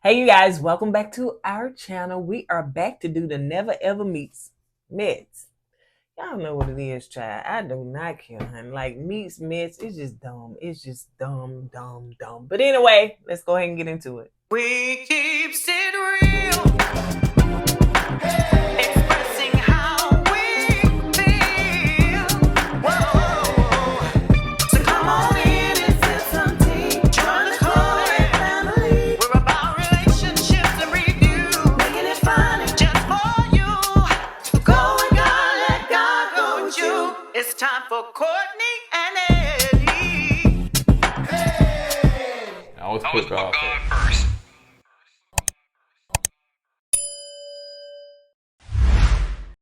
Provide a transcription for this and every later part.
Hey, you guys, welcome back to our channel. We are back to do the Never Ever Meets Mets. Y'all know what it is, child. I do not care, honey. Like, meets Mets, it's just dumb. It's just dumb, dumb, dumb. But anyway, let's go ahead and get into it. We keep it real. Expressing how we feel. Whoa. So come on in and sip some tea. Join the KoEd family. We're about relationships and review. Making it fun and just for you. Go with God, let God go with you. It's time for Kourtney and Eddie. I always put God first.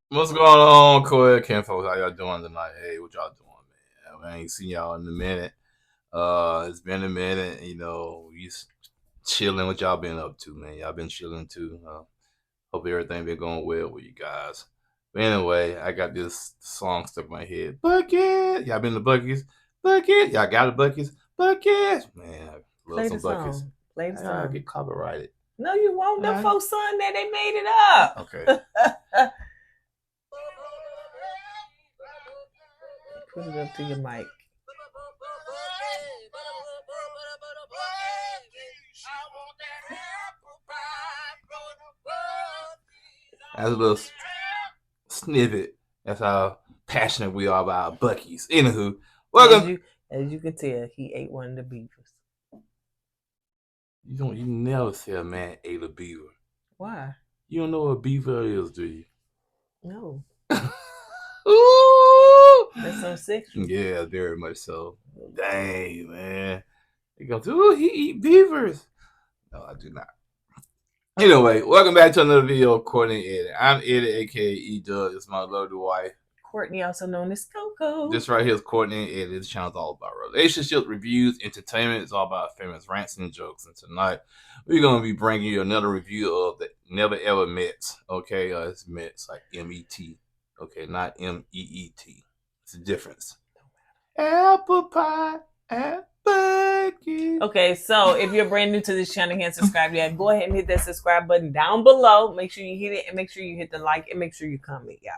What's going on, KoEd folks? How y'all doing tonight? Hey, what y'all doing, man? I ain't seen y'all in a minute. It's been a minute. You know, we just chilling. What y'all been up to, man? Y'all been chilling too. Hope everything been going well with you guys. But anyway, I got this song stuck in my head. Bucket. Y'all been to Bucky's? Bucket. Y'all got the Bucky's? Bucket. Man, I love some Bucky's. Play the song. I'll get copyrighted. No, you won't. The folks son that they made it up. Okay. Put it up to your mic. That's a little snippet. That's how passionate we are about Bucky's. Anywho, welcome. As you can tell, he ate one of the beavers. You never say a man ate a beaver. Why? You don't know what a beaver is, do you? No. Ooh! That's so sexual. Yeah, very much so. Dang, man. He goes, ooh, he eat beavers. No, I do not. Anyway, welcome back to another video of Kourtney Eddie. I'm Eddie, aka E-Dub. It's my lovely wife. Kourtney, also known as Coco. This right here is Kourtney Eddie. This channel is all about relationships, reviews, entertainment. It's all about famous rants and jokes. And tonight, we're going to be bringing you another review of the Never Ever Mets. Okay, it's Mets, like M-E-T. Okay, not M-E-E-T. It's a difference. Apple pie at Bucky. Okay, so if you're brand new to this channel and haven't subscribed yet, go ahead and hit that subscribe button down below. Make sure you hit it and make sure you hit the like and make sure you comment, y'all.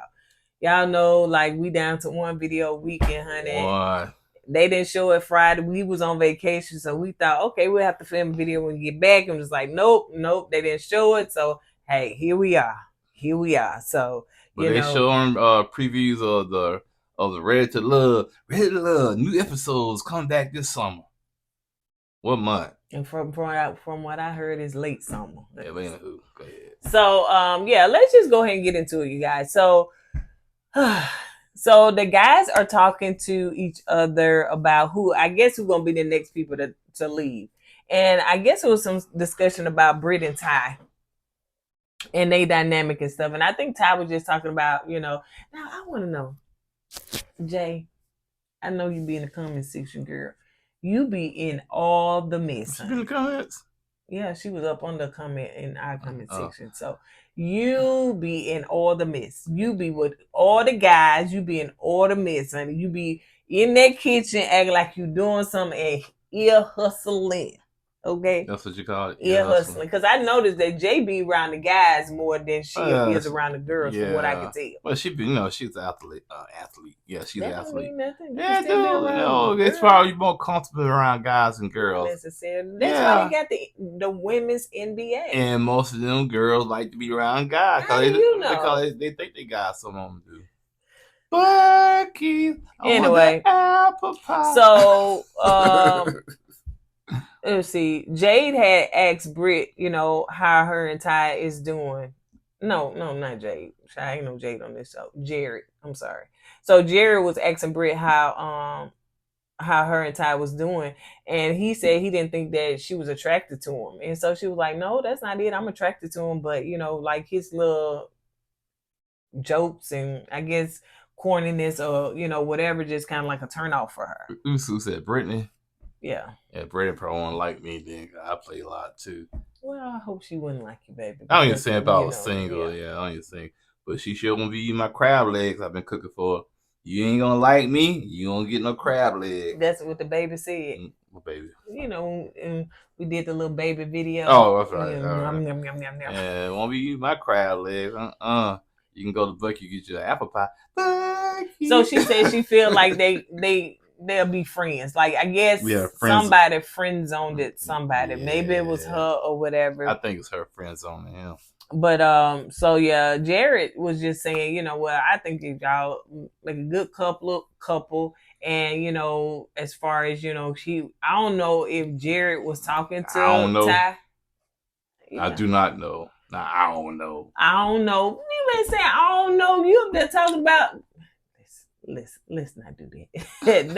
Y'all know, like, we down to one video a weekend, honey. What? They didn't show it Friday. We was on vacation, so we thought, okay, we'll have to film a video when we get back. And was like, nope, they didn't show it. So, hey, here we are. So, but they showing previews of the Ready to Love new episodes come back this summer. What month? And from what I heard, is late summer. Yeah, but anywho, go ahead. So, yeah, let's just go ahead and get into it, you guys. So, so the guys are talking to each other about who's gonna be the next people to leave. And I guess it was some discussion about Brittany and Ty and they dynamic and stuff. And I think Ty was just talking about, now I want to know, Jay, I know you be in the comment section, girl. You be in all the mess. She be in the comments? Yeah, she was up on the comment in our comment section. So you be in all the mess. You be with all the guys. You be in all the mess, honey. You be in that kitchen acting like you doing something and ear hustling. Okay? That's what you call it? Ear hustling. Because I noticed that Jay be around the guys more than she is around the girls, from what I can tell. Well, she's an athlete. Yeah, she's an athlete. Mean nothing. Yeah, dude. It's probably more comfortable around guys and girls. Not necessarily. That's why they got the women's NBA. And most of them girls like to be around guys. How do you know? Because they think they got some of them do. Bucky. Anyway. Apple pie. So, let's see. Jade had asked Britt, how her and Ty is doing. No, not Jade. I ain't no Jade on this show. Jared. I'm sorry. So Jared was asking Britt how her and Ty was doing, and he said he didn't think that she was attracted to him, and so she was like, "No, that's not it. I'm attracted to him, but like his little jokes and I guess corniness or whatever, just kind of like a turn off for her." Usu said Brittany. Yeah. Yeah, Brittany probably won't like me then. I play a lot too. Well, I hope she wouldn't like you, baby. I don't even say if I was single. Yeah, I don't even think. But she sure won't be eating my crab legs I've been cooking for her. You ain't gonna like me, you don't get no crab leg. That's what the baby said. baby. And we did the little baby video. Oh, that's right. Yeah, All right. yum, yum, yum, yum. And won't be my crab legs. You can go to Bucky, get you an apple pie. Bucky. So she said she feel like they'll be friends. Like, I guess somebody friend zoned it. Somebody, maybe it was her or whatever. I think it's her friend zoning him. But so yeah, Jared was just saying, I think that y'all make a good couple. And as far as I don't know if Jared was talking to Ty. Yeah. I do not know. I don't know. You ain't saying I don't know. You up there talking about. Let's not do that.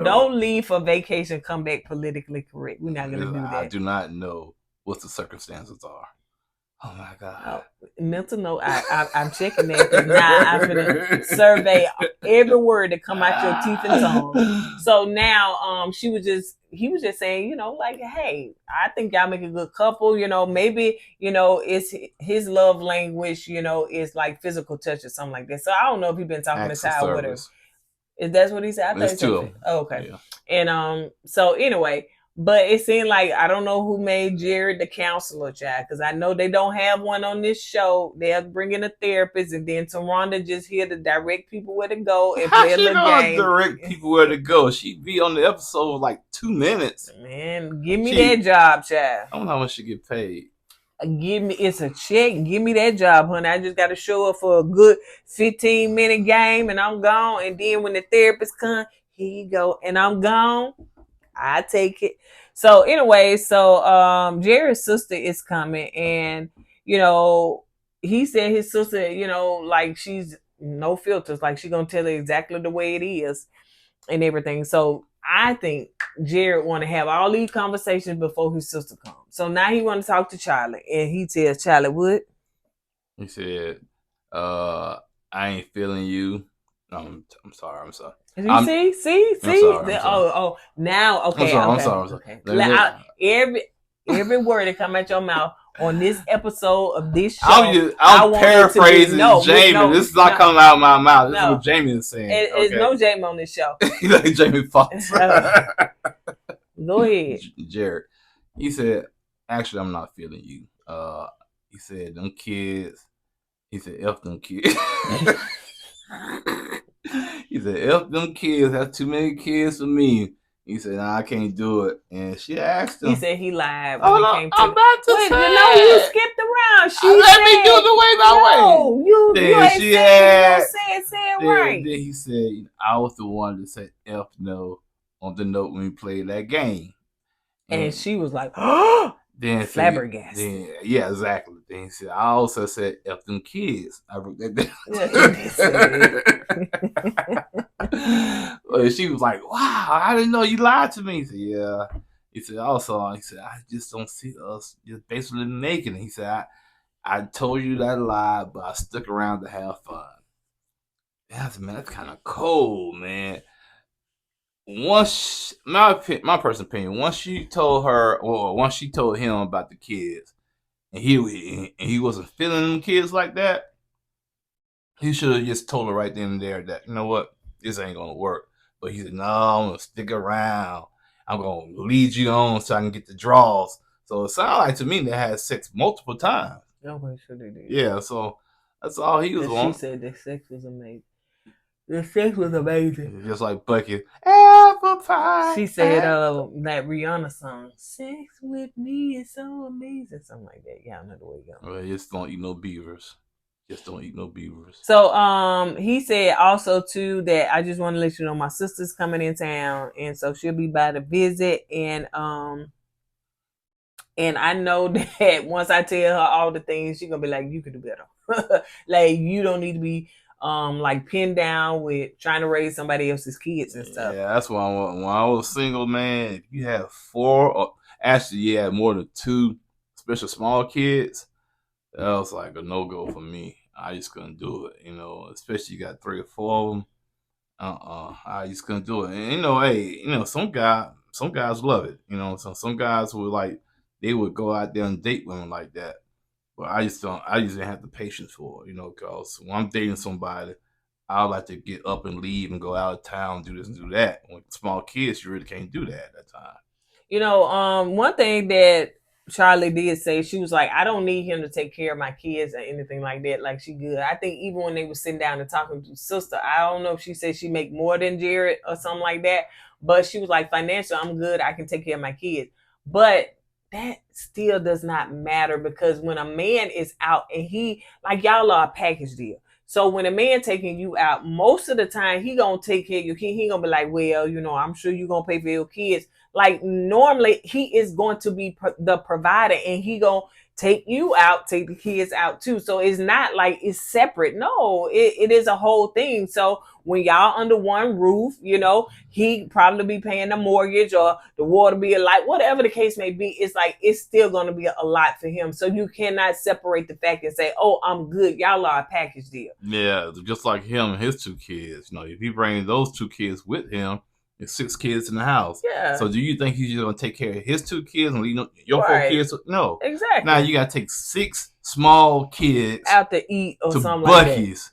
Don't leave for vacation. Come back politically correct. We're not gonna do that. I do not know what the circumstances are. Oh my God. Mental note. I'm checking that. Now I'm gonna survey every word that come out your teeth and tongue. So now, he was just saying, like, hey, I think y'all make a good couple. Maybe it's his love language. Is like physical touch or something like that. So I don't know if he's been talking to Ty or whatever. Is that what he said? I thought two. Oh, okay. Yeah. And so anyway. But it seemed like, I don't know who made Jared the counselor, child, because I know they don't have one on this show. They'll bring in a therapist, and then Taronda just here to direct people where to go and play a little game. Direct people where to go. She'd be on the episode like 2 minutes. Man, give me that job, child. I don't know how much she get paid. It's a check. Give me that job, honey. I just got to show up for a good 15-minute game, and I'm gone. And then when the therapist comes, here you go, and I'm gone. I take it. So anyway, Jared's sister is coming, and he said his sister, like, she's no filters, like she's gonna tell her exactly the way it is and everything. So I think Jared want to have all these conversations before his sister comes. So now he want to talk to Charli, and he tells Charli what? He said, "I ain't feeling you." I'm sorry. You see? I'm sorry. Oh, now, okay. I'm sorry. Okay. Every word that come out your mouth on this episode of this show, I'm paraphrasing Jamie. This is not coming out of my mouth. This is what Jamie is saying. There's no Jamie on this show. He's like Jamie Foxx. Go ahead. Jared. He said, actually, I'm not feeling you. He said, them kids. He said, F them kids. He said, F them kids, that's too many kids for me. He said, nah, I can't do it. And she asked him. He said he lied when he came to I'm about to say. No, you skipped around. Let me do the way my way. You ain't say it right. Then he said, I was the one that said F no on the note when we played that game. And she was like, oh, then flabbergasted. Yeah, exactly. Then he said, I also said F them kids. I wrote that down. She was like, wow, I didn't know you lied to me. He said, yeah. He said, I just don't see us just basically making it. He said, I told you that lie, but I stuck around to have fun. That's kind of cold, man. Once, my personal opinion, once she told him about the kids, and he wasn't feeling them kids like that, he should have just told her right then and there that, you know what, this ain't gonna work. But he said, no, I'm gonna stick around. I'm gonna lead you on so I can get the draws. So it sounded like to me they had sex multiple times. I'm sure they did. Yeah, so that's all he was on. She said the sex was amazing. The sex was amazing. Just like Bucky. Apple pie. She said that Rihanna song, sex with me is so amazing. Something like that. Yeah, I know the way it goes. Well, just don't eat no beavers. So he said also too that I just want to let you know my sister's coming in town, and so she'll be by to visit, and I know that once I tell her all the things, she's gonna be like, you can do better. Like, you don't need to be like pinned down with trying to raise somebody else's kids and stuff. Yeah, that's why when I was single, man, if you have 4 or actually you had more than 2 special small kids, that was like a no-go for me. I just couldn't do it, especially you got 3 or 4 of them. I just couldn't do it. And some guys love it. Some guys would like, they would go out there and date women like that. But I just didn't have the patience for it, because when I'm dating somebody, I like to get up and leave and go out of town, do this and do that. With small kids, you really can't do that at that time. You know, one thing that Charli did say, she was like, I don't need him to take care of my kids or anything like that. Like, she good. I think even when they were sitting down and talking to sister, I don't know if she said she make more than Jared or something like that, but she was like, financially, I'm good. I can take care of my kids. But that still does not matter, because when a man is out and he, like, y'all are a package deal. So when a man taking you out, most of the time he gonna take care of your kid. He gonna be like, well, you know, I'm sure you gonna pay for your kids. Like, normally he is going to be the provider, and he gonna take you out, take the kids out too. So it's not like it's separate. No, it is a whole thing. So when y'all under one roof, you know, he probably be paying the mortgage or the water bill, like whatever the case may be. It's like, it's still going to be a lot for him. So you cannot separate the fact and say, oh, I'm good. Y'all are a package deal. Yeah, just like him and his 2 kids. You know, if he brings those 2 kids with him, there's 6 kids in the house. Yeah. So do you think he's just gonna take care of his 2 kids and leave your Right. 4 kids? No. Exactly. Now you gotta take 6 small kids out to eat or to something like that. Buc-ee's,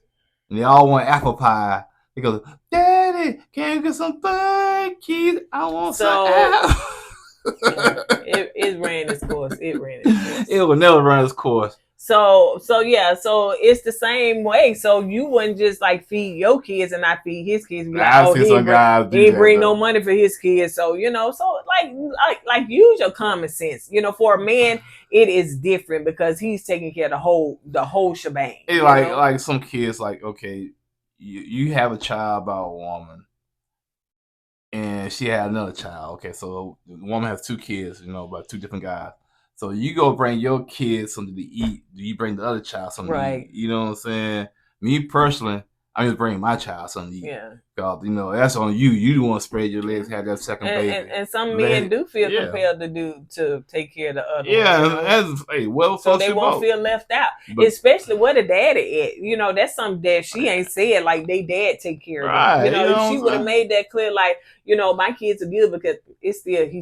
and they all want apple pie. They go, Daddy, can you get some Buc-ee's? I want some apple. It ran its course. It ran its course. It will never run its course. So yeah, so it's the same way. So you wouldn't just like feed your kids and not feed his kids. Be like, I see some guys do he that, bring though. no money for his kids. So, you know, so like use your common sense. You know, for a man, it is different because he's taking care of the whole shebang. It's like some kids, like, okay, you have a child by a woman, and she had another child. Okay, so the woman has 2 kids, you know, by 2 different guys. So you go bring your kids something to eat. Do you bring the other child something to eat? You know what I'm saying? Me personally, I'm just bringing my child something to eat. Yeah. Because, you know, that's on you. You want to spread your legs, have that second baby. And some men do feel compelled to take care of the other. Yeah, one, you know? that's, hey, well, so they won't feel left out. But, especially where the daddy at. You know, that's something that she ain't said, like they dad take care of them. You know, if she would have made that clear, like, you know, my kids are good, because he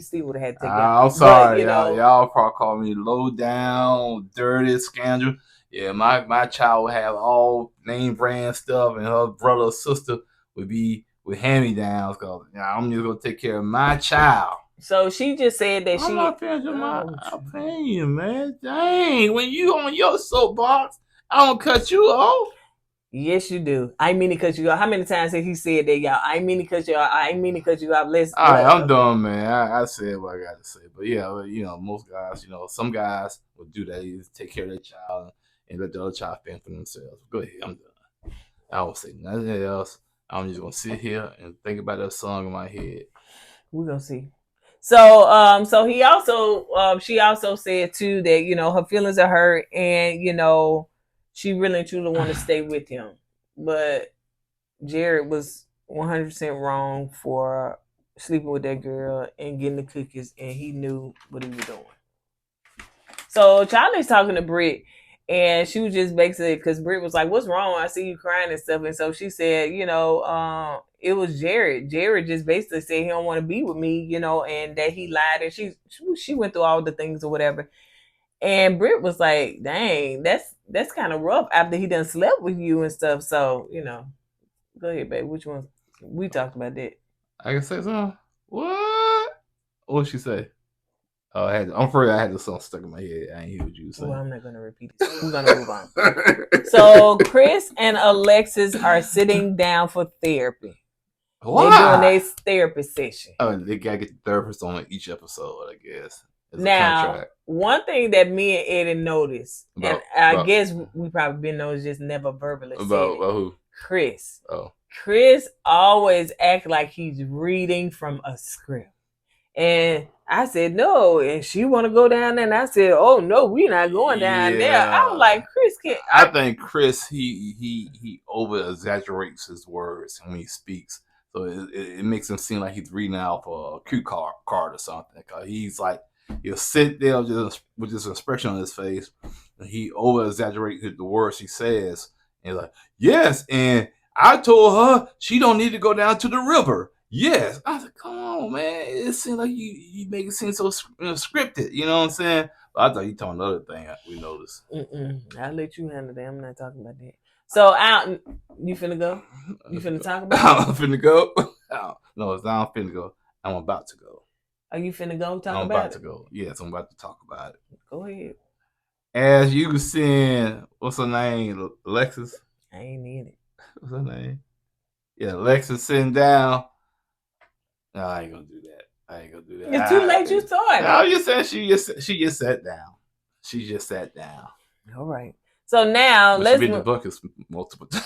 still would have had to take care. I'm sorry, but, you know, y'all probably call me low down, dirty, scandal. Yeah, my child would have all name brand stuff, and her brother or sister would be with hand-me-downs, because I'm just going to take care of my child. So she just said that I'm not paying you, man. Dang, when you on your soapbox, I don't cut you off. Yes, you do. I mean to cut you off. How many times have he said that, y'all? I mean to cut you off. I mean to cut you off. Let's. All right, I'm done, man. I said what I got to say. But yeah, you know, most guys, you know, some guys will do that. You take care of their child and let the other child fend for themselves. Go ahead, I'm done. I won't say nothing else. I'm just gonna sit here and think about that song in my head. We're gonna see. So he also, she also said too that, you know, her feelings are hurt, and, you know, she really and truly want to stay with him, but Jared was 100% wrong for sleeping with that girl and getting the cookies, and he knew what he was doing. So Charli's talking to Britt, and she was just basically, because Britt was like, what's wrong? I see you crying and stuff. And so she said, you know, it was Jared. Jared just basically said he don't want to be with me, you know, and that he lied. And she went through all the things or whatever. And Britt was like, dang, that's kind of rough after he done slept with you and stuff. So, you know, go ahead, babe. Which one? We talked about that. I can say something? What? What'd she say? Oh, I'm afraid I had the song stuck in my head. I ain't hear what you said. Well, I'm not going to repeat it. We're going to move on. So Chris and Alexis are sitting down for therapy. Why? They're doing their therapy session. Oh, they got to get the therapist on each episode, I guess. Now, one thing that me and Eddie noticed, and I guess we probably been noticed, just never verbally said it. About who? Chris. Oh. Chris always act like he's reading from a script. And I said, no. And she want to go down there. And I said, oh, no, we're not going down there. I was like, Chris can't. I think Chris, he over-exaggerates his words when he speaks. So it makes him seem like he's reading out of a cue card or something. He's like, he'll sit there just with this expression on his face, and he over-exaggerates the words he says. And like, yes, and I told her she don't need to go down to the river. Yes. I said, come on, man. It seems like you make it seem so scripted. You know what I'm saying? But I thought you told another thing we noticed. I'll let you handle that. I'm not talking about that. So out. You finna go? You finna talk about it? I'm finna go. No, it's not I'm finna go. I'm about to go. Are you finna go talk I'm about about it? to go. Yes, I'm about to talk about it. Go ahead. As you seen, what's her name? Alexis? I ain't in it. What's her name? Yeah, Alexis sitting down. No, I ain't gonna do that. I ain't gonna do that. It's too late. You started. I was just saying she just sat down. She just sat down. All right. So now But let's. she been the buckets multiple times.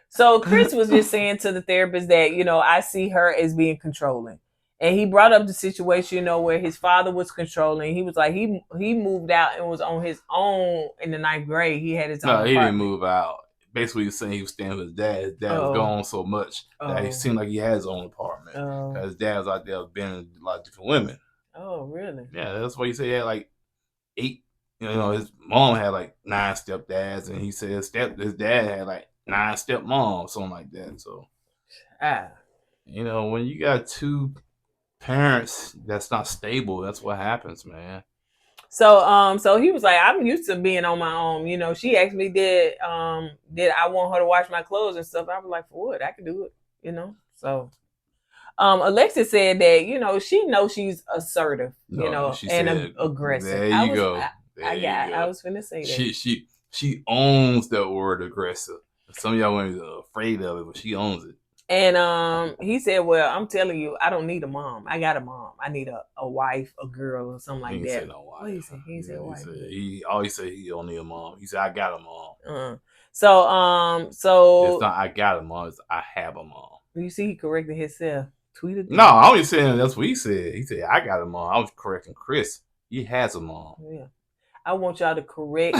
So Chris was just saying to the therapist that, I see her as being controlling. And he brought up the situation, where his father was controlling. He was like, he moved out and was on his own in the 9th grade. He had his own No, apartment. he didn't move out. Basically, he was saying he was staying with his dad. His dad was gone so much that it seemed like he had his own apartment. Because his dad was out there being a lot of different women. Oh, really? Yeah, that's why he said he had like 8. His mom had like 9 stepdads, and he said his dad had like 9 stepmoms, something like that. So, when you got 2 parents that's not stable, that's what happens, man. So he was like, I'm used to being on my own. She asked me did I want her to wash my clothes and stuff. I was like, for what? I can do it. So Alexis said that, she knows she's assertive, and aggressive. There you go. I was finna say that. She owns that word aggressive. Some of y'all women are afraid of it, but she owns it. And he said, well, I'm telling you, I don't need a mom. I got a mom. I need a wife, a girl, or something like that. He said no wife. What he said? He said wife. He always said he don't need a mom. He said, I got a mom. So it's not I got a mom, it's I have a mom. You see, he corrected himself. Tweeted. No, I was saying that's what he said. He said, I got a mom. I was correcting Chris. He has a mom. Yeah. I want y'all to correct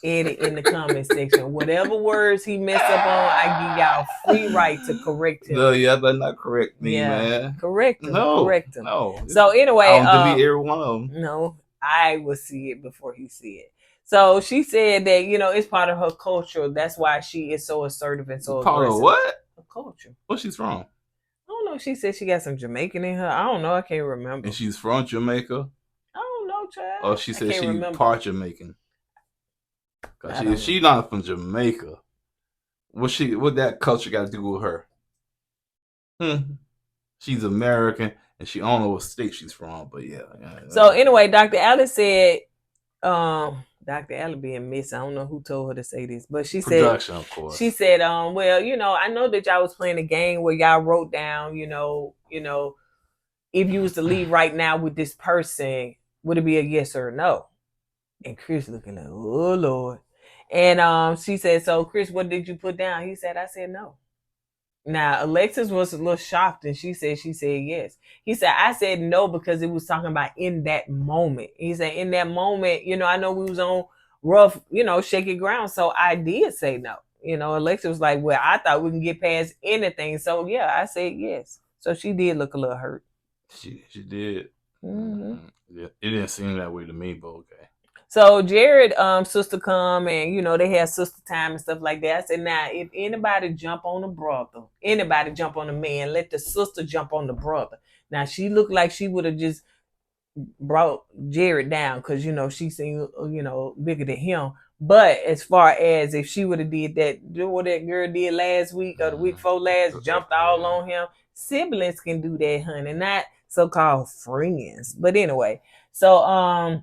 Eddie in the comment section. Whatever words he messed up on, I give y'all free right to correct him. No, yeah, but not correct me, man. Correct him. No. Correct him. No. So anyway, I'll delete every one of them. No, I will see it before he see it. So she said that, it's part of her culture. That's why she is so assertive and so part aggressive. Of what? Her culture. What's she's from? I don't know. She said she got some Jamaican in her. I don't know. I can't remember. And she's from Jamaica? I don't know, child. Oh, she said she's part Jamaican. She's not from Jamaica. What that culture got to do with her? She's American, and she don't know what state she's from, but yeah. So anyway, Dr. Alice said, Dr. Alice being missed. I don't know who told her to say this, but she Production, said, of course. She said, well, I know that y'all was playing a game where y'all wrote down, if you was to leave right now with this person, would it be a yes or a no? And Chris looking like, oh Lord. And she said, so Chris, what did you put down? He said, I said no. Now Alexis was a little shocked, and she said yes. He said, I said no because it was talking about in that moment. He said, in that moment, I know we was on rough, shaky ground, so I did say no. Alexis was like, well, I thought we can get past anything, so yeah, I said yes. So she did look a little hurt. She did. Mm-hmm. Yeah, it didn't seem that way to me, but okay. So Jared, sister come and, they had sister time and stuff like that. I said, now, if anybody jump on a brother, anybody jump on a man, let the sister jump on the brother. Now, she looked like she would have just brought Jared down because, she seemed, bigger than him. But as far as if she would have did what that girl did last week or the week before last, jumped all on him, siblings can do that, honey, not so-called friends. But anyway, so,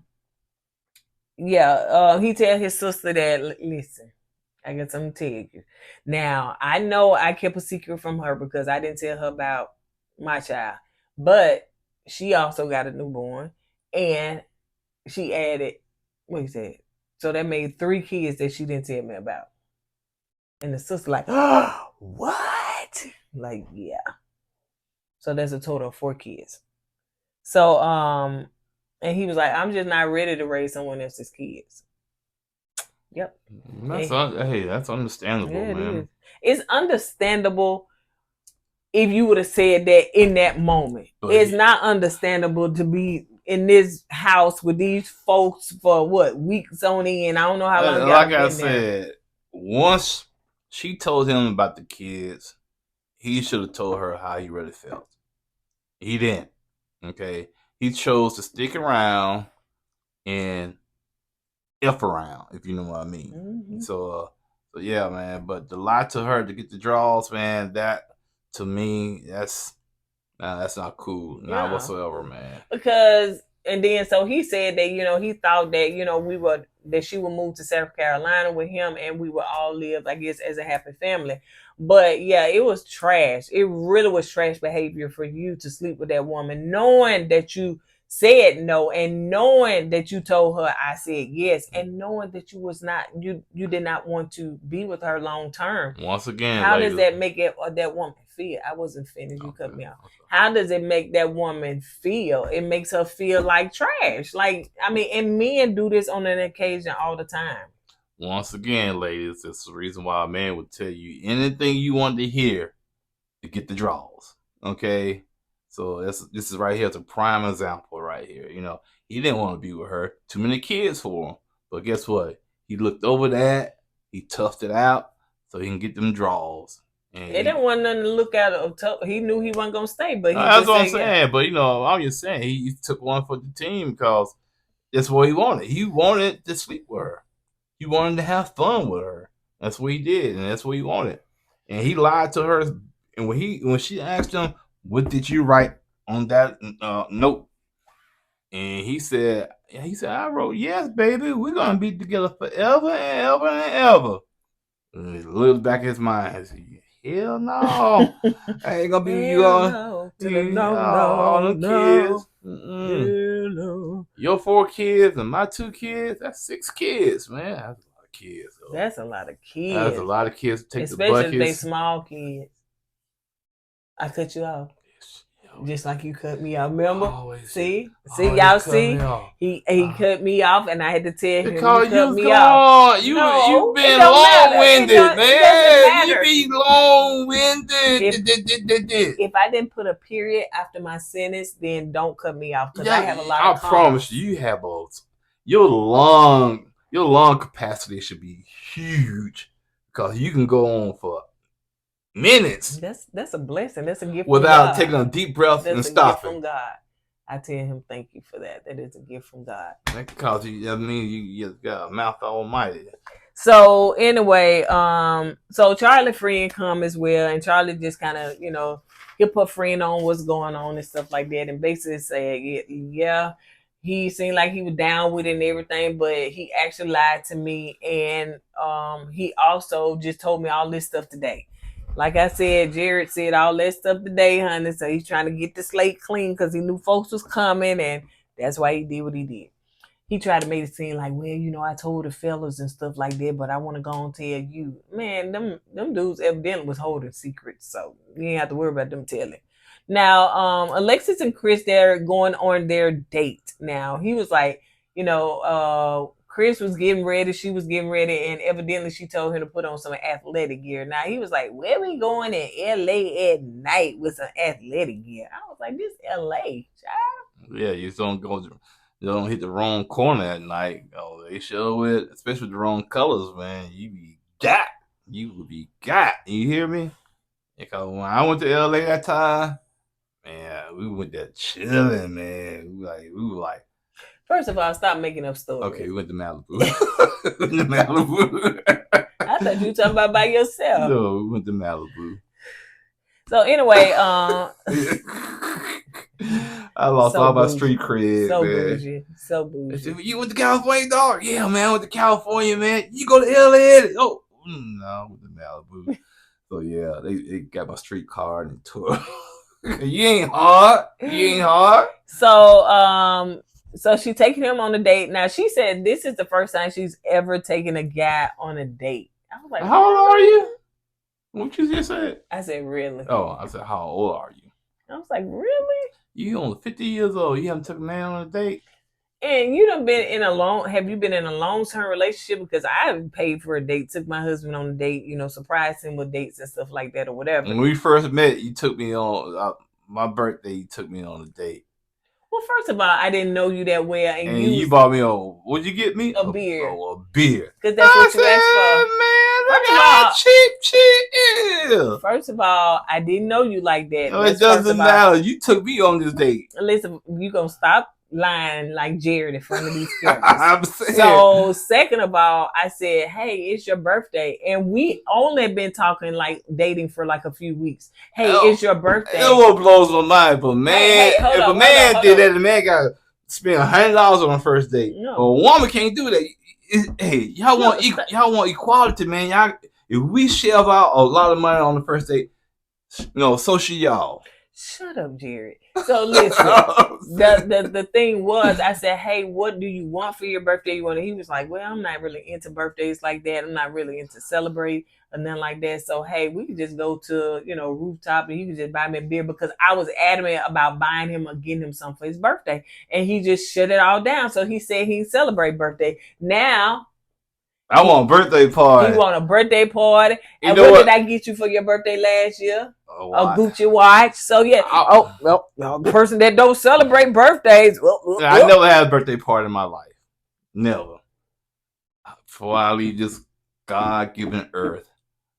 he tell his sister that, listen, I got something to tell you. Now, I know I kept a secret from her because I didn't tell her about my child, but she also got a newborn, and she added, what he said? So that made 3 kids that she didn't tell me about. And the sister like, oh, what? Like, yeah. So that's a total of 4 kids. So, and he was like, I'm just not ready to raise someone else's kids. Yep. That's understandable, man. It's understandable if you would have said that in that moment. But it's not understandable to be in this house with these folks for weeks on end. I don't know how long. Like I said, once she told him about the kids, he should have told her how he really felt. He didn't. Okay. He chose to stick around and F around, if you know what I mean. Mm-hmm. So yeah, man. But the lie to her to get the draws, man, that to me, that's not cool, not Yeah. whatsoever, man. Because and then so he said that he thought that that she would move to South Carolina with him and we would all live, I guess, as a happy family. But yeah, it was trash. It really was trash behavior for you to sleep with that woman, knowing that you said no and knowing that you told her I said yes and knowing that you did not want to be with her long term. Once again, How ladies, does that make that woman feel? I wasn't finished. You cut me off. Okay. How does it make that woman feel? It makes her feel like trash. Like, I mean, and men do this on an occasion all the time. Once again, ladies, that's the reason why a man would tell you anything you want to hear to get the draws. Okay? So this is right here. It's a prime example right here. He didn't want to be with her. Too many kids for him. But guess what? He looked over that. He toughed it out so he can get them draws. And it didn't want nothing to look at. He knew he wasn't going to stay, but that's what I'm saying. Yeah. But, I'm just saying he took one for the team because that's what he wanted. He wanted to sleep with her. He wanted to have fun with her. That's what he did, and that's what he wanted. And he lied to her. And when she asked him, "What did you write on that note?" and he said, "I wrote, yes, baby, we're gonna be together forever and ever and ever." And he looked back in his mind and said, "Hell no, I ain't gonna be with you all. No, kids. No. Your 4 kids and my 2 kids, that's 6 kids, man. That's a lot of kids. Though. That's a lot of kids. That's a lot of kids to take especially the buckets. If they small kids. I cut you off. Just like you cut me off. Remember? See, y'all see? He cut me off, and I had to tell him because you cut me off. You've been long-winded, man. You be long-winded. If I didn't put a period after my sentence, then don't cut me off because I have a lot of I promise you have your lung capacity should be huge because you can go on for minutes. That's a blessing. That's a gift without from God. Taking a deep breath and stopping. That's a gift from God. I tell him thank you for that. That is a gift from God. Because you got a mouth almighty. So anyway, so Charli friend come as well, and Charli just kind of hip her friend on what's going on and stuff like that, and basically said yeah. He seemed like he was down with it and everything, but he actually lied to me, and he also just told me all this stuff today. Like I said, Jared said all that stuff today, honey. So he's trying to get the slate clean because he knew folks was coming, and that's why he did what he did. He tried to make it seem like, well, I told the fellas and stuff like that, but I want to go and tell you. Man, them dudes evidently was holding secrets, so you ain't have to worry about them telling. Now, Alexis and Chris, they're going on their date. Now, he was like, Chris was getting ready, she was getting ready, and evidently she told him to put on some athletic gear. Now, he was like, where we going in LA at night with some athletic gear? I was like, this LA, child. Yeah, you don't hit the wrong corner at night. Oh, they show it, especially with the wrong colors, man. You would be got. You hear me? Because when I went to LA that time, man, we went there chilling, man. We were like, first of all, stop making up stories. Okay, we went to Malibu. I thought you were talking about by yourself. No, we went to Malibu. So anyway, I lost all my street cred, so man. Bougie. So bougie. You went to California, dog? Yeah, man, I went to California, man. You go to LA? Oh, no, I went to Malibu. So yeah, they got my street card and tour. You ain't hard. So she taking him on a date. Now she said this is the first time she's ever taken a guy on a date. I was like, how old are you? What you just said? I said, really? Oh, I said, how old are you? I was like, really? You only 50 years old. You haven't taken a man on a date? And have you been in a long-term relationship? Because I haven't paid for a date, took my husband on a date, surprised him with dates and stuff like that or whatever. When we first met, you took me on my birthday, you took me on a date. Well, first of all, I didn't know you that well. And you bought me what'd you get me? A beer. Oh, a beer. Because that's what you asked for. Man, look at how cheap shit is. First of all, I didn't know you like that. No, it doesn't matter. You took me on this date. Listen, you gonna stop lying like Jared in front of these characters. I'm saying. So second of all, I said, hey, it's your birthday. And we only been talking like dating for like a few weeks. Hey, it's your birthday. It what blows my mind, but man, if a man did that, the man got to spend $100 on the first date. No. But a woman can't do that. Hey, y'all want equality, man. Y'all, if we shell out a lot of money on the first date, so should y'all. Shut up, Jared. So listen, the thing was, I said, hey, what do you want for your birthday? He was like, well, I'm not really into birthdays like that. I'm not really into celebrate or nothing like that. So, hey, we could just go to, rooftop and you could just buy me a beer, because I was adamant about buying him or getting him something for his birthday. And he just shut it all down. So he said he'd celebrate birthday. Now, I want a birthday party. He want a birthday party. And what did I get you for your birthday last year? A Gucci watch. So yeah. The person that don't celebrate birthdays. I never had a birthday party in my life. Never. Before I leave this God-given earth,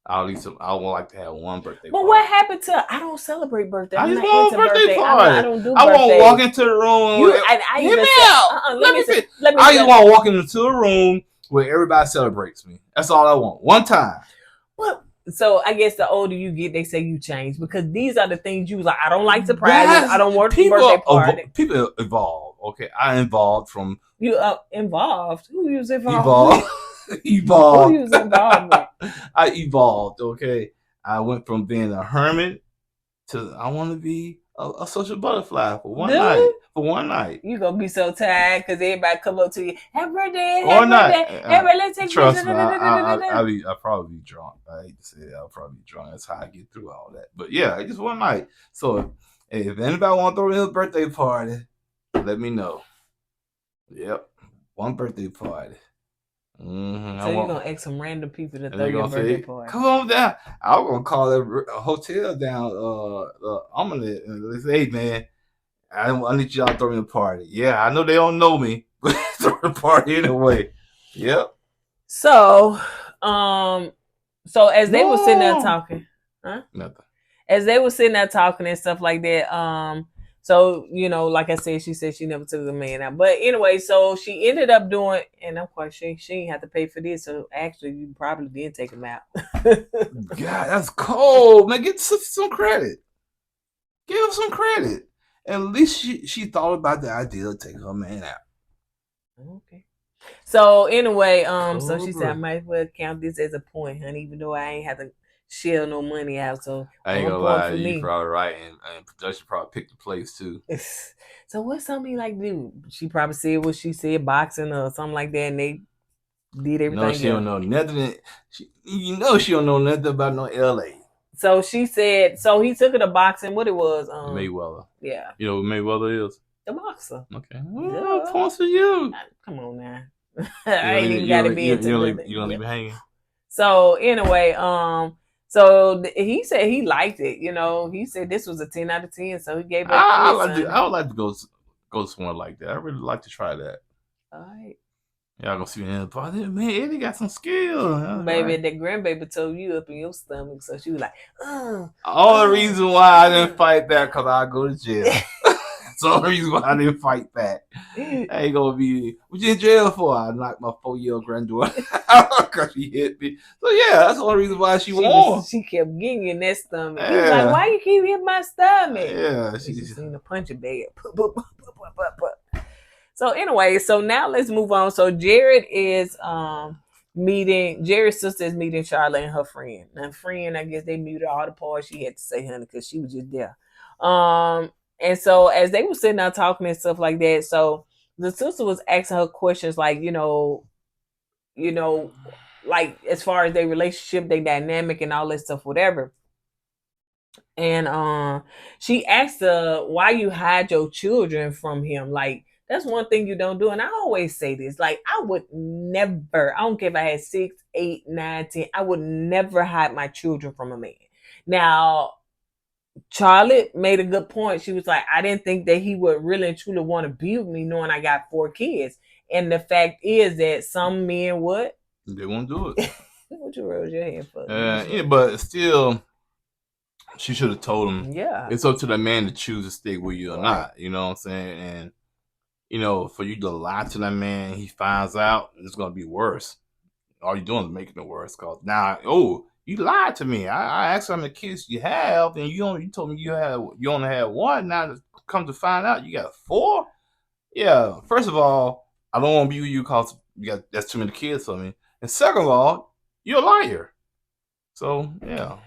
I would like to have one birthday party. But what happened to I don't celebrate birthday? I just want a birthday party. I don't do birthday. I want to walk into the room. Let me. I just want to walk into a room where everybody celebrates me. That's all I want. One time. What? So I guess the older you get, they say you change, because these are the things you was like. I don't like surprises. I don't want a birthday party. People evolve. Okay, I evolved from you. Involved? Who you was involved? Evolved. Who you was involved with? I evolved. Okay, I went from being a hermit to I want to be a social butterfly for one night. For one night. You gonna be so tired because everybody come up to you. Happy birthday. Happy birthday. Everybody, let's take trust me. I'll probably be drunk. I hate to say it. I'll probably be drunk. That's how I get through all that. But yeah, just one night. So if anybody want to throw me a birthday party, let me know. Yep, one birthday party. Mm-hmm. So you're gonna ask some random people to throw your birthday party? Come on down. I'm gonna call a hotel down. I'm gonna say, hey man, I need y'all to throw me a party. Yeah, I know they don't know me, but throw a party anyway. Yep. So as they were sitting there talking, Nothing. As they were sitting there talking and stuff like that, so, like I said, she said she never took the man out. But anyway, so she ended up doing, and I'm quite sure she didn't have to pay for this. So actually, you probably did take him out. God, that's cold, man. Get some credit. Give her some credit. At least she thought about the idea of taking her man out. Okay. So anyway, so she said I might as well count this as a point, honey, even though I ain't have to shell no money out. So I ain't gonna lie, you probably right, and production probably picked the place too. So what somebody like do? She probably said what she said, boxing or something like that, and they did everything. No, she don't know nothing. She don't know nothing about no LA. So she said, so he took her to boxing. What it was? Mayweather. Yeah. You know what Mayweather is? The boxer. Okay. Well, points for you. Come on now. I ain't even got to be into it. You don't leave me hanging. So anyway, so he said he liked it. He said this was a 10 out of 10. So he gave her. I would like to go somewhere like that. I really like to try that. All right. Y'all gonna see me man, Eddie got some skill. Baby, that grandbaby told you up in your stomach, so she was like, All the reason why I didn't fight back, because I go to jail. That's the only reason why I didn't fight back. I ain't gonna be, what you in jail for? I knocked my 4-year-old granddaughter out because she hit me. So yeah, that's the only reason why she won. She kept getting in that stomach. Yeah. He was like, why you keep hitting my stomach? Yeah. She just seen a punching bag. So anyway, so now let's move on. So Jared's sister is meeting Charli and her friend. Now friend, I guess they muted all the parts she had to say, honey, because she was just there. And so as they were sitting there talking and stuff like that, so the sister was asking her questions like, like as far as their relationship, their dynamic and all that stuff, whatever. And she asked her, why you hide your children from him? Like, that's one thing you don't do. And I always say this, like, I would never, I don't care if I had 6, 8, 9, 10, I would never hide my children from a man. Now, Charli made a good point. She was like, I didn't think that he would really and truly want to be with me knowing I got 4 kids. And the fact is that some men would. They won't do it. What you raise your hand for? Yeah, but still, she should have told him. Yeah. It's up to the man to choose to stay with you or not. You know what I'm saying? And for you to lie to that man, he finds out, it's gonna be worse. All you're doing is making it worse. Cause now, you lied to me. I asked how many kids you have, and you told me you only had one. Now, come to find out, you got four. Yeah. First of all, I don't want to be with you because that's too many kids for me. And second of all, you're a liar. So yeah.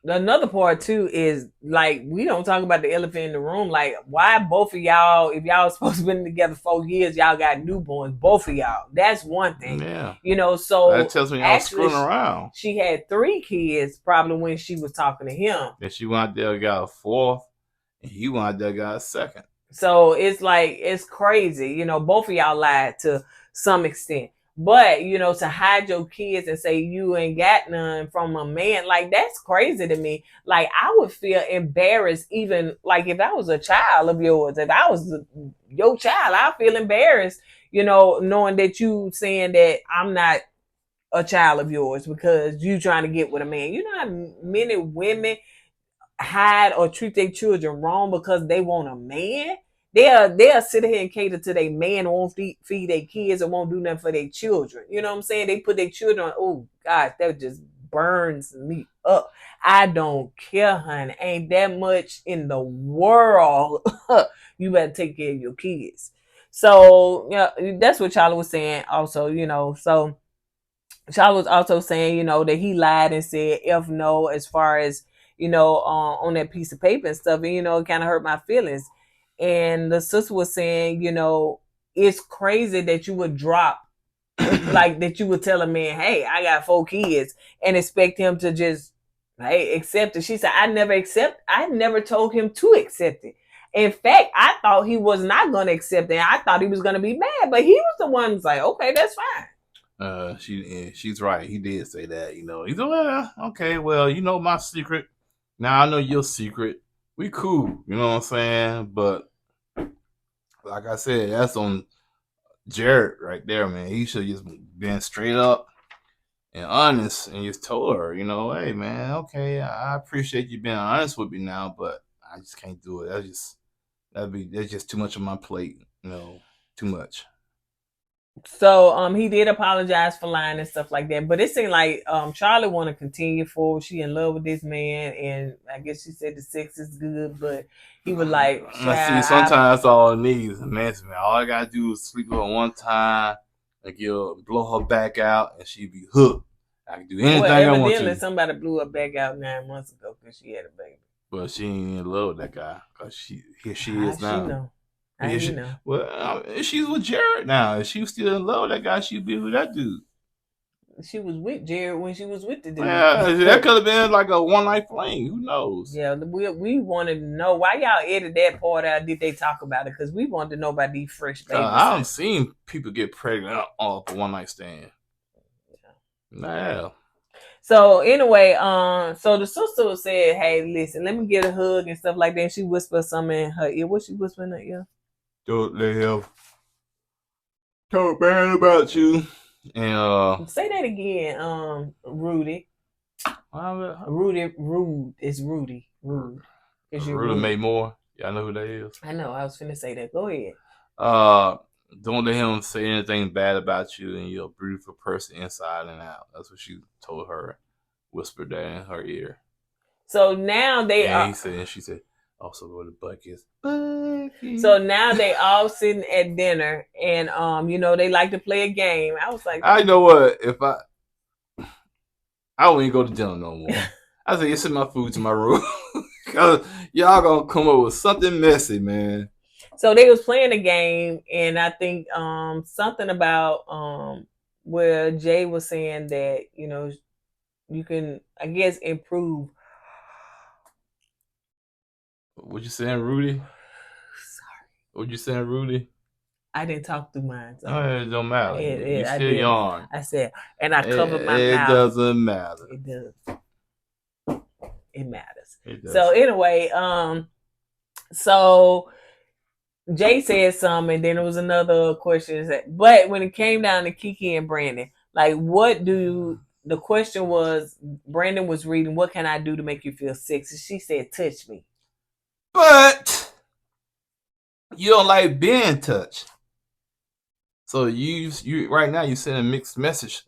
Another part too is like we don't talk about the elephant in the room. Like, why both of y'all, if y'all supposed to been together 4 years, y'all got newborns, both of y'all. That's one thing. Yeah. So that tells me y'all screwing around. She had 3 kids probably when she was talking to him. And she went out there and got a 4th, and he went out there and got a 2nd. So it's like, it's crazy. Both of y'all lied to some extent. But, to hide your kids and say you ain't got none from a man, like, that's crazy to me. Like, I would feel embarrassed even, like, if I was a child of yours, if I was your child, I feel embarrassed, knowing that you saying that I'm not a child of yours because you trying to get with a man. You know how many women hide or treat their children wrong because they want a man? They'll sit here and cater to their man, won't feed their kids, and won't do nothing for their children. You know what I'm saying? They put their children on. Oh gosh, that just burns me up. I don't care, honey. Ain't that much in the world. You better take care of your kids. So that's what Charli was saying. Also, so Charli was also saying, that he lied and said F no as far as on that piece of paper and stuff, and it kind of hurt my feelings. And the sister was saying, it's crazy that you would drop, like that you would tell a man, hey, I got 4 kids, and expect him to just, hey, accept it. She said, I never told him to accept it. In fact, I thought he was not going to accept it. I thought he was going to be mad, but he was the one who's like, okay, that's fine. She's right. He did say that, He's like, well, okay, well, my secret. Now I know your secret. We cool, you know what I'm saying? But like I said, that's on Jared right there, man. He should have just been straight up and honest and just told her, hey man, okay, I appreciate you being honest with me now, but I just can't do it. That's just too much on my plate, too much. So he did apologize for lying and stuff like that. But it seemed like Charli want to continue forward. She in love with this man, and I guess she said the sex is good, but he was like, I see, sometimes that's all it needs. Man, all I gotta do is sleep with her one time and blow her back out, and she'd be hooked. I can do anything I want to. Somebody blew her back out 9 months ago because she had a baby. But she ain't in love with that guy because here she is now. She know. Well, she's with Jared now. If she was still in love with that guy, she'd be with that dude. She was with Jared when she was with the dude. Yeah, that could have been like a one-night fling. Who knows? Yeah, we wanted to know why y'all edited that part out. Did they talk about it? Because we wanted to know about these fresh babies. I haven't seen people get pregnant off a one-night stand. Yeah. So anyway, so the sister said, "Hey, listen, let me get a hug and stuff like that." And she whispered something in her ear. What she whispered in her ear? Don't let him talk bad about you. And say that again, Rudy. Rude. It's Rudy. Rude. Rudy May Moore. Yeah, I know who that is. I know. I was finna say that. Go ahead. Don't let him say anything bad about you, and you're a beautiful person inside and out. That's what she told her. Whispered that in her ear. So now they are. She said, also where the buckets. So now they all sitting at dinner, and they like to play a game. I was like, I know what, if I won't even go to dinner no more. I said, you send my food to my room because y'all gonna come up with something messy, man. So they was playing a game, and I think something about where Jay was saying that you can, I guess, improve. What you saying, Rudy? Sorry. What you saying, Rudy? I didn't talk through mine. So. It don't matter. You still yarn. I said, and I covered my mouth. It doesn't matter. It does. It matters. It does. So anyway, so Jay said something, and then there was another question. But when it came down to Kiki and Brandon, like, the question was, Brandon was reading, what can I do to make you feel sexy? She said, touch me. But You don't like being touched. So you right now you sending mixed messages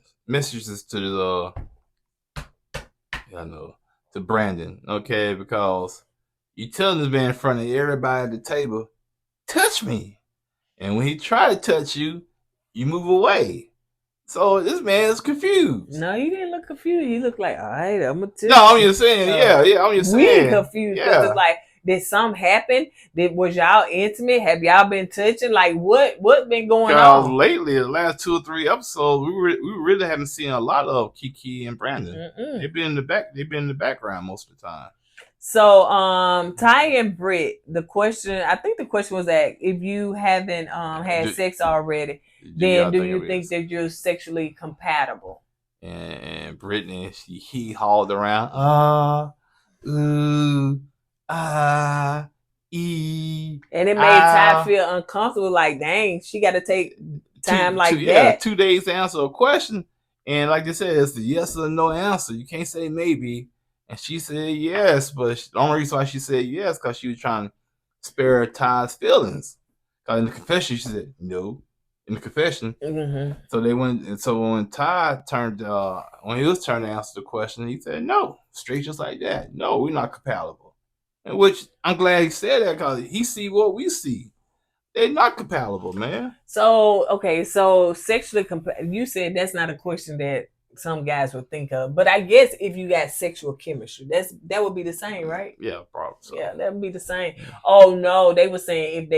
to the to Brandon, okay, because you telling this man in front of everybody at the table, touch me. And when he try to touch you, you move away. So this man is confused. No, he didn't look confused. He looked like, all right, I'm gonna tell No, I'm just saying, I'm just saying. We confused because it's like, did something happen? Was y'all intimate? Have y'all been touching? Like, what been going on? Lately, the last 2 or 3 episodes, we really haven't seen a lot of Kiki and Brandon. They've been in the back. They've been in the background most of the time. So, Ty and Britt, I think the question was that if you haven't had sex already, then do you think that you're sexually compatible? And Brittany, he hauled around, and it made Ty feel uncomfortable. Like, dang, she got to take time that. Yeah, 2 days to answer a question, and like I said, it's the yes or no answer. You can't say maybe. And she said yes, but the only reason why she said yes because she was trying to spare Ty's feelings. Because in the confession, she said no. In the confession, so they went. And so when Ty when he was trying to answer the question, he said no, straight just like that. No, we're not compatible. And which I'm glad he said that because he see what we see. They're not compatible, man. So okay, so sexually compatible. You said that's not a question that some guys would think of, but I guess if you got sexual chemistry, that would be the same, right? Yeah, probably. So. Yeah, that would be the same. Yeah. Oh no, they were saying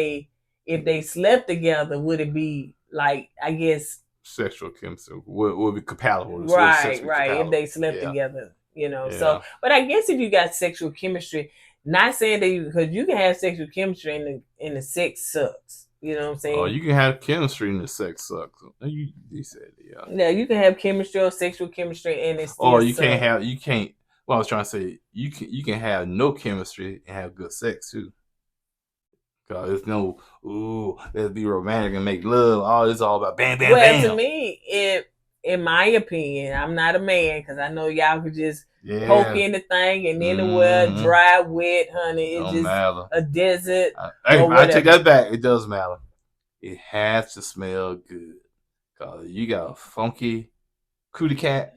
if they slept together, would it be like, I guess, sexual chemistry would be compatible? Right. Compatible. If they slept together, So, but I guess if you got sexual chemistry, not saying that because you can have sexual chemistry and the sex sucks. You know what I'm saying? Oh, you can have chemistry and the sex sucks. You said Yeah, you can have chemistry or sexual chemistry and it's still you can't. Well, I was trying to say you can have no chemistry and have good sex too. Cause there's no let's be romantic and make love. Oh, it's all about bam, bam, bam. Well, to me, in my opinion, I'm not a man because I know y'all could just poke in the thing and then the well dry, wet, honey. It's just matter. A desert. I take that back. It does matter. It has to smell good. Cause you got a funky cootie cat.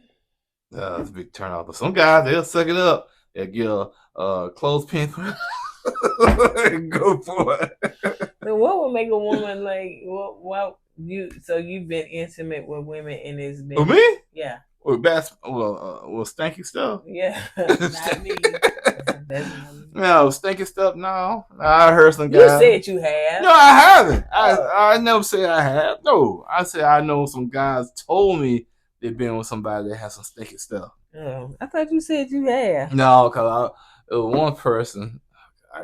It's a big turn off. But some guys, they'll suck it up. They'll get a clothespin. Go for it. So what would make a woman like? So you've been intimate with women and it's been me? Yeah. With stinky stuff. Yeah, not me. No, stinky stuff. No, I heard some guys. You said you have. No, I haven't. I never said I have. No, I said I know some guys told me they've been with somebody that has some stinky stuff. Oh, I thought you said you have. No, because one person.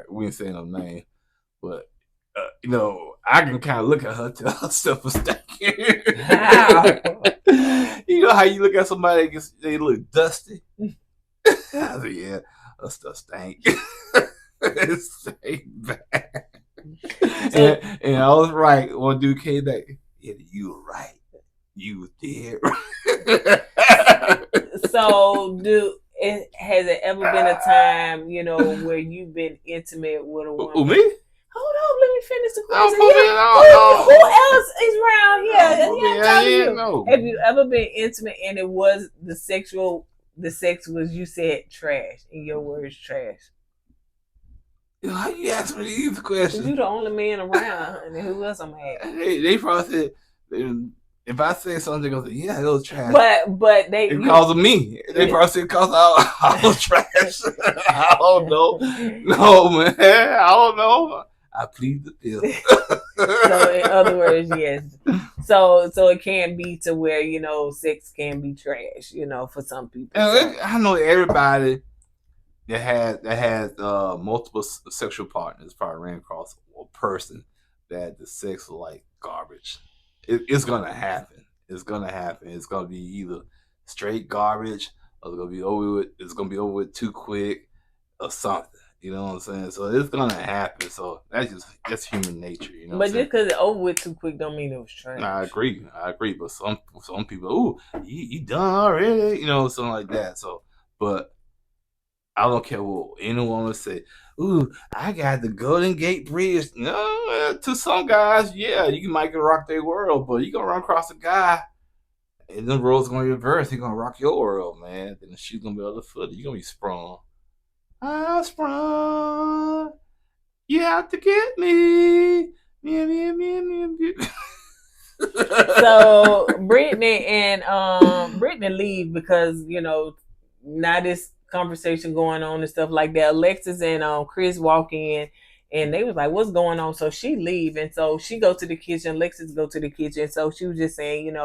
We didn't say no name, but I can kind of look at her till her stuff is stinking. How? You know how you look at somebody they look dusty. I said, yeah, her stuff stank. It stank bad. And I was right. One dude came back. Yeah, you were right. You did right. So, has it ever been a time, where you've been intimate with a woman? Me? Hold on, let me finish the question. Who else is around here? No. Have you ever been intimate and it was the sex was, you said, trash? In your words, trash. How you ask me these questions? You the only man around, and who else I'm at? They probably said, if I say something, they go, yeah, it was trash. But because of me. They probably said because I was trash. I don't know. No, man. I don't know. I plead the fifth. So in other words, yes. So it can be to where, sex can be trash, for some people. I know everybody that has multiple sexual partners probably ran across a person that the sex is like garbage. It's gonna happen. It's gonna happen. It's gonna be either straight garbage or it's gonna be over with too quick or something. You know what I'm saying? So it's gonna happen. So that's human nature. But just because it's over with too quick don't mean it was trash. I agree. But some people, he done already. Something like that. So, but I don't care what anyone will say. Ooh, I got the Golden Gate Bridge. No, to some guys, yeah, you might can rock their world, but you gonna run across a guy, and the road's gonna reverse. He gonna rock your world, man. Then the shoe's gonna be on the foot. You gonna be sprung. I'm sprung. You have to get me. Me. So Brittany leave because now this conversation going on and stuff like that. Alexis and Chris walk in and they was like, "What's going on?" So she leave and so she go to the kitchen. Alexis go to the kitchen. So she was just saying,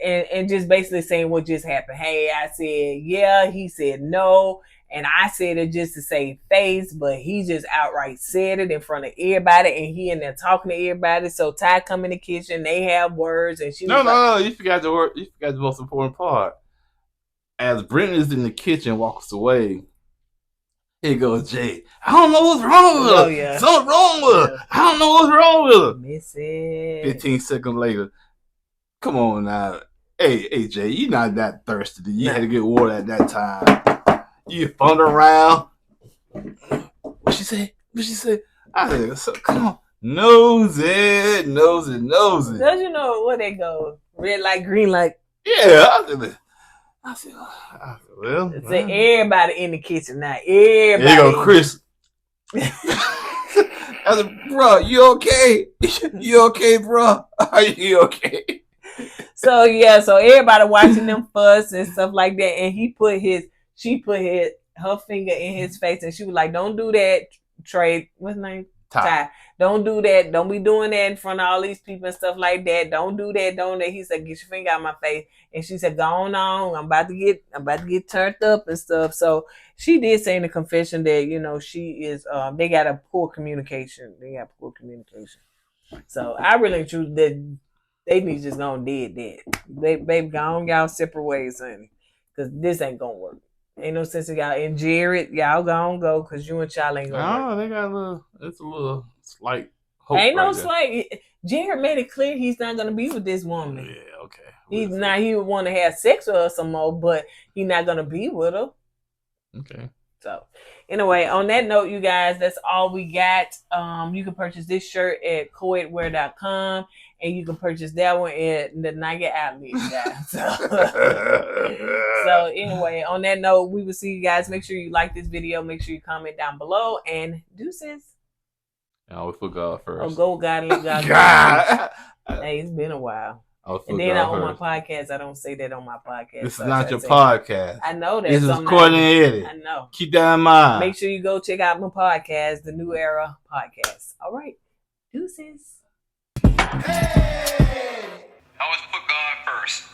and just basically saying what just happened. Hey, I said yeah. He said no. And I said it just to save face, but he just outright said it in front of everybody, and he in there talking to everybody. So Ty come in the kitchen, they have words, and she was no, you forgot the word. You forgot the most important part. As Brittany's in the kitchen, walks away. Here goes Jay. I don't know what's wrong with her. Oh, yeah. Something wrong with her. I don't know what's wrong with her. Miss it. 15 seconds later. Come on now. Hey, Jay, you not that thirsty. You had to get water at that time. You fun around. What she say? I said, so, come on. Nose it. Does you know where they go? Red light, green light. Yeah. I said, well. So everybody in the kitchen now. Everybody. There you go, Chris. I said, bro, you okay? You okay, bro? Are you okay? So everybody watching them fuss and stuff like that, and she put her finger in his face, and she was like, "Don't do that, Trey. What's his name? Ty. Don't do that. Don't be doing that in front of all these people and stuff like that. Don't do that. Don't that." He said, "Get your finger out of my face." And she said, "Go on. I'm about to get turned up and stuff." So she did say in the confession that she is. They got a poor communication. So I really choose that they need to just go and did that. Baby, go on y'all separate ways, honey, because this ain't gonna work. Ain't no sense in y'all. And Jared, y'all go because you and Charli ain't gonna work. Oh, they got it's a little slight hope. Ain't no slight. Jared made it clear he's not gonna be with this woman. Yeah, okay. He's not. He would want to have sex with her some more, but he's not gonna be with her. Okay. So, anyway, on that note, you guys, that's all we got. You can purchase this shirt at KoEdwear.com, and you can purchase that one at the Nugget Outlet, guys. So, anyway, on that note, we will see you guys. Make sure you like this video. Make sure you comment down below, and deuces. I always put God first. Oh, go God, let God. God. Hey, it's been a while. And then on my podcast, I don't say that on my podcast. This is not your podcast. I know that. This is Kourtney Eddie. I know. Keep that in mind. Make sure you go check out my podcast, the New Era Podcast. All right. Deuces. Hey! Always put God first.